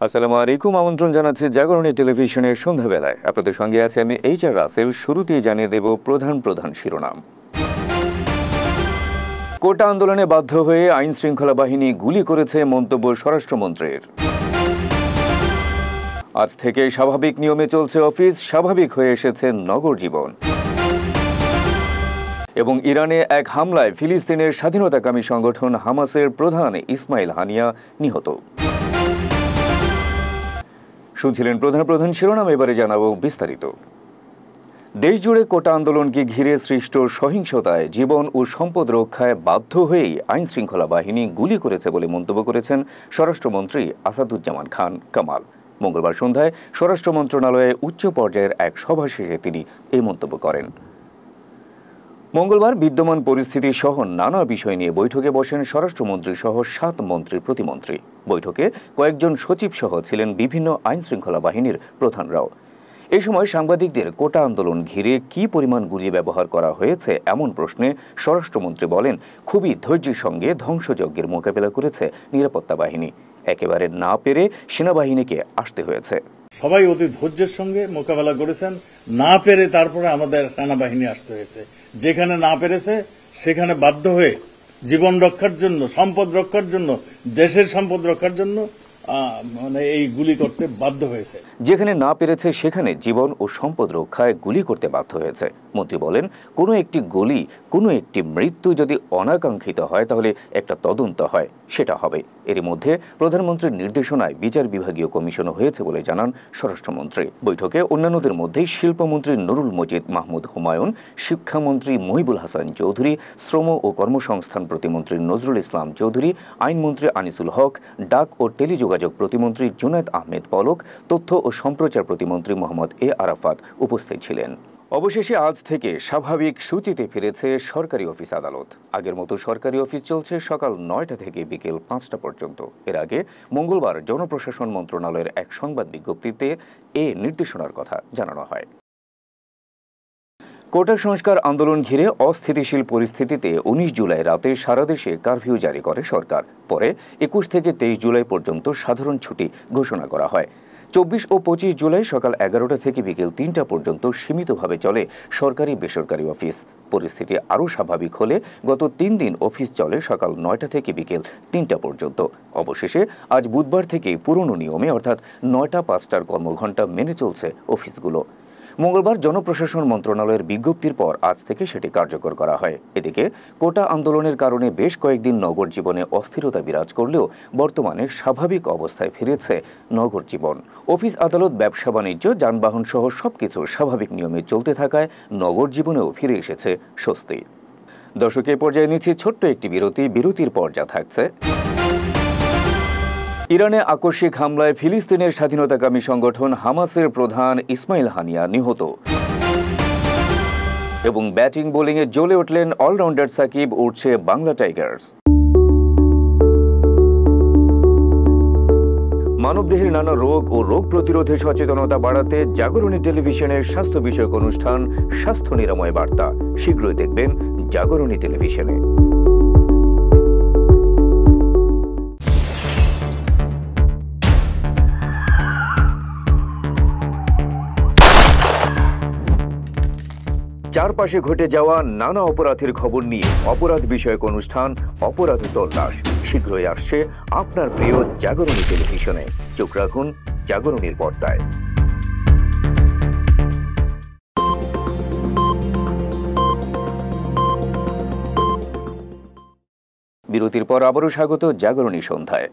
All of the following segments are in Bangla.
আসসালামু আলাইকুম। আমন্ত্রণ জানাচ্ছি জাগরণী টেলিভিশনের সন্ধ্যাবেলায়। আপনাদের সঙ্গে আছে আমি HR রাসেল। শুরুতেই জানিয়ে দেব প্রধান প্রধান শিরোনাম। কোটা আন্দোলনে বাধ্য হয়ে আইন শৃঙ্খলা বাহিনী গুলি করেছে, মন্তব্য স্বরাষ্ট্রমন্ত্রীর। আজ থেকে স্বাভাবিক নিয়মে চলছে অফিস, স্বাভাবিক হয়ে এসেছে নগর জীবন। এবং ইরানে এক হামলায় ফিলিস্তিনের স্বাধীনতাকামী সংগঠন হামাসের প্রধান ইসমাইল হানিয়া নিহত। শুনছিলেন প্রধান প্রধান শিরোনাম, এবারে জানাবো বিস্তারিত। দেশজুড়ে কোটা আন্দোলনকে ঘিরে সৃষ্ট সহিংসতায় জীবন ও সম্পদ রক্ষায় বাধ্য হয়েই আইন শৃঙ্খলা বাহিনী গুলি করেছে বলে মন্তব্য করেছেন স্বরাষ্ট্রমন্ত্রী আসাদুজ্জামান খান কামাল। মঙ্গলবার সন্ধ্যায় স্বরাষ্ট্র মন্ত্রণালয়ে উচ্চ পর্যায়ের এক সভা শেষে তিনি এই মন্তব্য করেন। মঙ্গলবার বিদ্যমান পরিস্থিতি সহ নানা বিষয় নিয়ে বৈঠকে বসেন স্বরাষ্ট্রমন্ত্রী সহ 7 মন্ত্রী প্রতিমন্ত্রী। বৈঠকে কয়েকজন সচিব সহ ছিলেন বিভিন্ন আইন শৃঙ্খলা বাহিনীর প্রধানরাও। এই সময় সাংবাদিকদের কোটা আন্দোলন ঘিরে কি পরিমাণ গুলি ব্যবহার করা হয়েছে এমন প্রশ্নে স্বরাষ্ট্রমন্ত্রী বলেন, খুবই ধৈর্যের সঙ্গে ধ্বংসযজ্ঞের মোকাবেলা করেছে নিরাপত্তা বাহিনী। একেবারে না পেরে সেনাবাহিনীকে আসতে হয়েছে। সবাই অতি ধৈর্যের সঙ্গে মোকাবেলা করেছেন, না পেরে তারপরে আমাদের সেনাবাহিনী আসতে হয়েছে। যেখানে না পেরেছে সেখানে বাধ্য হয়ে জীবন রক্ষার জন্য, সম্পদ রক্ষার জন্য, দেশের সম্পদ রক্ষার জন্য এই গুলি করতে বাধ্য হয়েছে। যেখানে না পেরেছে সেখানে জীবন ও সম্পদ রক্ষায় গুলি করতে বাধ্য হয়েছে। মন্ত্রী বলেন, কোনো একটি গুলি, কোনো একটি মৃত্যু যদি অনাকাঙ্ক্ষিত হয় তাহলে একটা তদন্ত হয়, সেটা হবে। এরই মধ্যে প্রধানমন্ত্রীর নির্দেশনায় বিচার বিভাগীয় কমিশনও হয়েছে বলে জানান স্বরাষ্ট্রমন্ত্রী। বৈঠকে অন্যান্যদের মধ্যে শিল্পমন্ত্রী নুরুল মজিদ মাহমুদ হুমায়ুন, শিক্ষামন্ত্রী মহিবুল হাসান চৌধুরী, শ্রম ও কর্মসংস্থান প্রতিমন্ত্রী নজরুল ইসলাম চৌধুরী, আইনমন্ত্রী আনিসুল হক, ডাক ও টেলিযোগাযোগ প্রতিমন্ত্রী জুনায়েদ আহমেদ পলক, তথ্য ও সম্প্রচার প্রতিমন্ত্রী মোহাম্মদ এ আরাফাত উপস্থিত ছিলেন। অবশেষে আজ থেকে স্বাভাবিক সূচিতে ফিরেছে সরকারি অফিস আদালত। আগের মতো সরকারি অফিস চলছে সকাল 9টা থেকে বিকেল 5টা পর্যন্ত। এর আগে মঙ্গলবার জনপ্রশাসন মন্ত্রণালয়ের এক সংবাদ বিজ্ঞপ্তিতে এ নির্দেশনার কথা জানানো হয়। কোটা সংস্কার আন্দোলন ঘিরে অস্থিতিশীল পরিস্থিতিতে 19 জুলাই রাতে সারা দেশে কারফিউ জারি করে সরকার। পরে 21 থেকে 23 জুলাই পর্যন্ত সাধারণ ছুটি ঘোষণা করা হয়। 24 ও 25 জুলাই সকাল 11টা থেকে বিকেল 3টা পর্যন্ত সীমিতভাবে চলে সরকারি বেসরকারি অফিস। পরিস্থিতি আরও স্বাভাবিক হলে গত 3 দিন অফিস চলে সকাল 9টা থেকে বিকেল 3টা পর্যন্ত। অবশেষে আজ বুধবার থেকে পুরনো নিয়মে অর্থাৎ 9টা 5টার কর্মঘণ্টা মেনে চলছে অফিসগুলো। মঙ্গলবার জনপ্রশাসন মন্ত্রণালয়ের বিজ্ঞপ্তির পর আজ থেকে সেটি কার্যকর করা হয়। এদিকে কোটা আন্দোলনের কারণে বেশ কয়েকদিন নগর জীবনে অস্থিরতা বিরাজ করলেও বর্তমানে স্বাভাবিক অবস্থায় ফিরেছে নগর জীবন। অফিস আদালত, ব্যবসা বাণিজ্য, যানবাহন সহ সবকিছু স্বাভাবিক নিয়মে চলতে থাকায় নগর জীবনেও ফিরে এসেছে স্বস্তি। দর্শক, এ পর্যায়ে নিচ্ছে ছোট্ট একটি বিরতির পর যা থাকছে। ইরানে আকস্মিক হামলায় ফিলিস্তিনের স্বাধীনতাকামী সংগঠন হামাসের প্রধান ইসমাইল হানিয়া নিহত। এবং ব্যাটিং বোলিংয়ে জ্বলে উঠলেন অলরাউন্ডার সাকিব, উঠছে বাংলা টাইগার্স। মানবদেহের নানা রোগ ও রোগ প্রতিরোধে সচেতনতা বাড়াতে জাগরণী টেলিভিশনের স্বাস্থ্য বিষয়ক অনুষ্ঠান স্বাস্থ্য নিরাময় বার্তা শীঘ্রই দেখবেন জাগরণী টেলিভিশনে। চারপাশে ঘটে যাওয়া নানা অপরাধের খবর নিয়ে অপরাধ বিষয়ক অনুষ্ঠান অপরাধ তল্লাশ শীঘ্রই আসছে আপনার প্রিয় জাগরণী টেলিভিশনে। চোখ রাখুন জাগরণীর পর্দায়। বিরতির পর আবারও স্বাগত জাগরণী সন্ধ্যায়।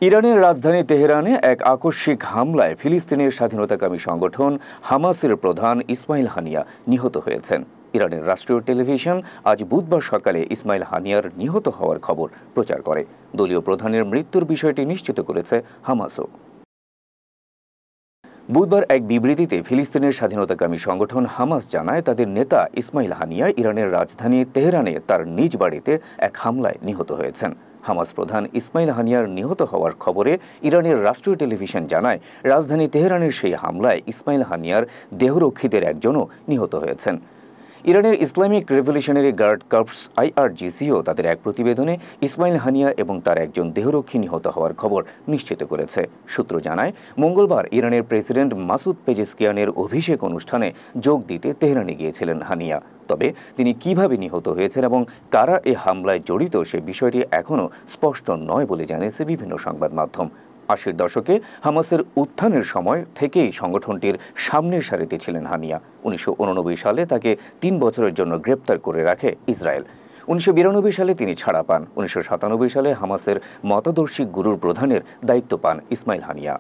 ইরানের রাজধানী তেহরানে এক আকস্মিক হামলায় ফিলিস্তিনের স্বাধীনতাকামী সংগঠন হামাসের প্রধান ইসমাইল হানিয়া নিহত হয়েছেন। ইরানের রাষ্ট্রীয় টেলিভিশন আজ বুধবার সকালে ইসমাইল হানিয়ার নিহত হওয়ার খবর প্রচার করে। দলীয় প্রধানের মৃত্যুর বিষয়টি নিশ্চিত করেছে হামাসও। বুধবার এক বিবৃতিতে ফিলিস্তিনের স্বাধীনতাকামী সংগঠন হামাস জানায়, তাদের নেতা ইসমাইল হানিয়া ইরানের রাজধানী তেহরানে তার নিজ বাড়িতে এক হামলায় নিহত হয়েছেন। হামাস প্রধান ইসমাইল হানিয়ার নিহত হওয়ার খবরে ইরানের রাষ্ট্রীয় টেলিভিশন জানায়, রাজধানী তেহরানের সেই হামলায় ইসমাইল হানিয়ার দেহরক্ষীদের একজনও নিহত হয়েছেন। ইরানের ইসলামিক রেভলিউশনারি গার্ড কর্পস IRGCও তাদের এক প্রতিবেদনে ইসমাইল হানিয়া এবং তার একজন দেহরক্ষী নিহত হওয়ার খবর নিশ্চিত করেছে। সূত্র জানায়, মঙ্গলবার ইরানের প্রেসিডেন্ট মাসুদ পেজেশকিয়ানের অভিষেক অনুষ্ঠানে যোগ দিতে তেহরানে গিয়েছিলেন হানিয়া। তবে তিনি কিভাবে নিহত হয়েছেন এবং কারা এ হামলায় জড়িত সে বিষয়টি এখনও স্পষ্ট নয় বলে জানিয়েছে বিভিন্ন সংবাদ মাধ্যম। ৮০-এর দশকে হামাসের উত্থানের সময় থেকেই সংগঠনটির সামনের সারিতে ছিলেন হানিয়া। ১৯৮৯ সালে তাকে ৩ বছরের জন্য গ্রেপ্তার করে রাখে ইসরায়েল। ১৯৯২ সালে তিনি ছাড়া পান। ১৯৯৭ সালে হামাসের মতাদর্শী গুরুর প্রধানের দায়িত্ব পান ইসমাইল হানিয়া।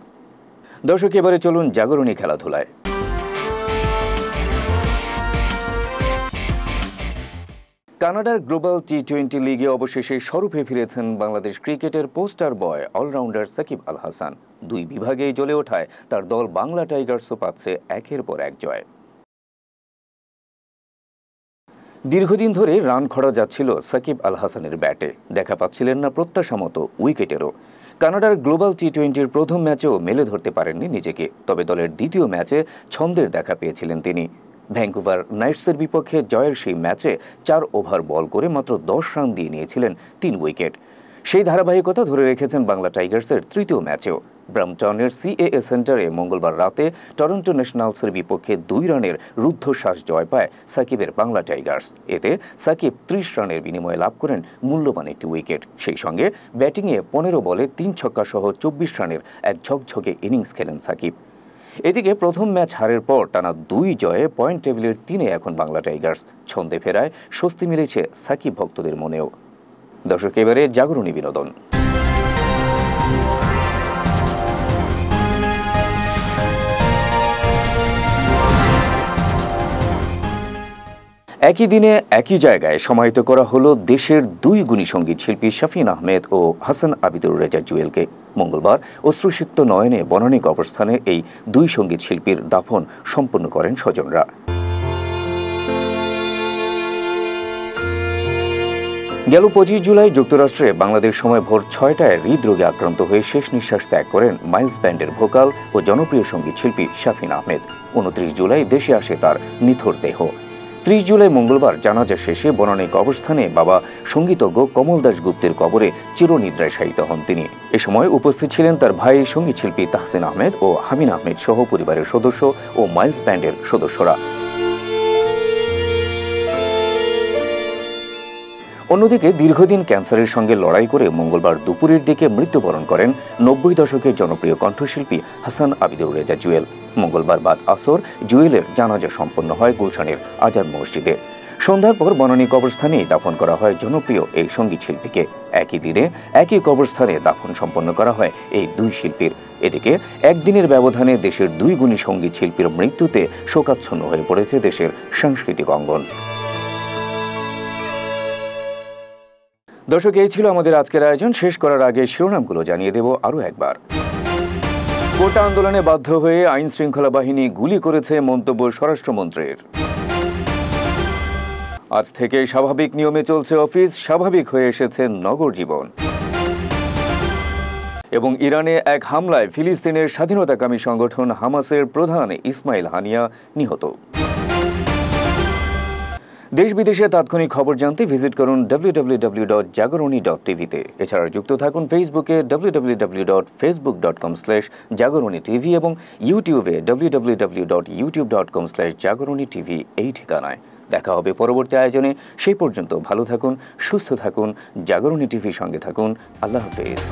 দর্শক, এবারে চলুন জাগরণী খেলাধুলায়। কানাডার গ্লোবাল টি-20 লিগে অবশেষে স্বরূপে ফিরেছেন বাংলাদেশ ক্রিকেটের পোস্টার বয় অলরাউন্ডার সাকিব আল হাসান। ২ বিভাগেই জ্বলে ওঠায় তার দল বাংলা টাইগার্সও পাচ্ছে একের পর এক জয়। দীর্ঘদিন ধরে রান খরা যাচ্ছিল সাকিব আল হাসানের ব্যাটে, দেখা পাচ্ছিলেন না প্রত্যাশা মতো উইকেটেরও। কানাডার গ্লোবাল টি-20-র প্রথম ম্যাচেও মেলে ধরতে পারেননি নিজেকে, তবে দলের দ্বিতীয় ম্যাচে ছন্দের দেখা পেয়েছিলেন তিনি। ভ্যাঙ্কুভার নাইটসের বিপক্ষে জয়ের সেই ম্যাচে ৪ ওভার বল করে মাত্র ১০ রান দিয়ে নিয়েছিলেন ৩ উইকেট। সেই ধারাবাহিকতা ধরে রেখেছেন বাংলা টাইগার্সের তৃতীয় ম্যাচেও। ব্রাম্পটনের CAA সেন্টারে মঙ্গলবার রাতে টরন্টো ন্যাশনালসের বিপক্ষে ২ রানের রুদ্ধশ্বাস জয় পায় সাকিবের বাংলা টাইগার্স। এতে সাকিব ৩০ রানের বিনিময়ে লাভ করেন মূল্যবান একটি উইকেট। সেই সঙ্গে ব্যাটিংয়ে ১৫ বলে ৩ ছক্কা সহ ২৪ রানের এক ঝকঝকে ইনিংস খেলেন সাকিব। এদিকে প্রথম ম্যাচ হারের পর টানা ২ জয়ে পয়েন্ট টেবিলের ৩-এ এখন বাংলা টাইগার্স। ছন্দে ফেরায় স্বস্তি মিলেছে সাকিব ভক্তদের মনেও। দর্শক, এবারে জাগরণী বিনোদন। একই দিনে একই জায়গায় সমাহিত করা হলো দেশের ২ গুণী সঙ্গীত শিল্পী শাফিন আহমেদ ও হাসান আবিদুর রেজা জুয়েলকে। মঙ্গলবার অশ্রুসিক্ত নয়নে বনানী কবরস্থানে এই ২ সঙ্গীত শিল্পীর দাফন সম্পন্ন করেন স্বজনরা। গেল ২৫ জুলাই যুক্তরাষ্ট্রে বাংলাদেশ সময় ভোর ৬টায় হৃদরোগে আক্রান্ত হয়ে শেষ নিঃশ্বাস ত্যাগ করেন মাইলস ব্যান্ডের ভোকাল ও জনপ্রিয় সঙ্গীত শিল্পী শাফিন আহমেদ। ২৯ জুলাই দেশে আসে তার নিথর দেহ। ৩০ জুলাই মঙ্গলবার জানাজা শেষে বনানী কবরস্থানে বাবা সঙ্গীতজ্ঞ কমল দাশগুপ্তের কবরে চিরনিদ্রায় শায়িত হন তিনি। এ সময় উপস্থিত ছিলেন তার ভাই সঙ্গীত শিল্পী তাহসিন আহমেদ ও হামিন আহমেদ সহ পরিবারের সদস্য ও মাইলস ব্যান্ডের সদস্যরা। অন্যদিকে দীর্ঘদিন ক্যান্সারের সঙ্গে লড়াই করে মঙ্গলবার দুপুরের দিকে মৃত্যুবরণ করেন ৯০ দশকের জনপ্রিয় কণ্ঠশিল্পী হাসান আবিদুর রেজা জুয়েল। মঙ্গলবার বাদ আসর জুয়েলের জানাজা সম্পন্ন হয় গুলশানের আজাদ মসজিদে। সন্ধ্যার পর বনানী কবরস্থানেই দাফন করা হয় জনপ্রিয় এই সঙ্গীত শিল্পীকে। একই দিনে একই কবরস্থানে দাফন সম্পন্ন করা হয় এই ২ শিল্পীর। এদিকে একদিনের ব্যবধানে দেশের ২ গুণী সঙ্গীত শিল্পীর মৃত্যুতে শোকাচ্ছন্ন হয়ে পড়েছে দেশের সাংস্কৃতিক অঙ্গন। দর্শক, এই ছিল আমাদের আজকের আয়োজন। শেষ করার আগে শিরোনামগুলো জানিয়ে দেব আরও একবার। কোটা আন্দোলনে বাধ্য হয়ে আইন শৃঙ্খলা বাহিনী গুলি করেছে, মন্তব্য স্বরাষ্ট্রমন্ত্রীর। আজ থেকে স্বাভাবিক নিয়মে চলছে অফিস, স্বাভাবিক হয়ে এসেছে নগর জীবন। এবং ইরানে এক হামলায় ফিলিস্তিনের স্বাধীনতাকামী সংগঠন হামাসের প্রধান ইসমাইল হানিয়া নিহত। দেশ বিদেশে তাৎক্ষণিক খবর জানতে ভিজিট করুন www.jagaroni.tv-তে। এছাড়া যুক্ত থাকুন ফেসবুকে www.facebook.com/jagaroni-tv এবং ইউটিউবে www.youtube.com/jagaroni-tv এই ঠিকানায়। দেখা হবে পরবর্তী আয়োজনে। সেই পর্যন্ত ভালো থাকুন, সুস্থ থাকুন, জাগরণী টিভির সঙ্গে থাকুন। আল্লাহ হাফেজ।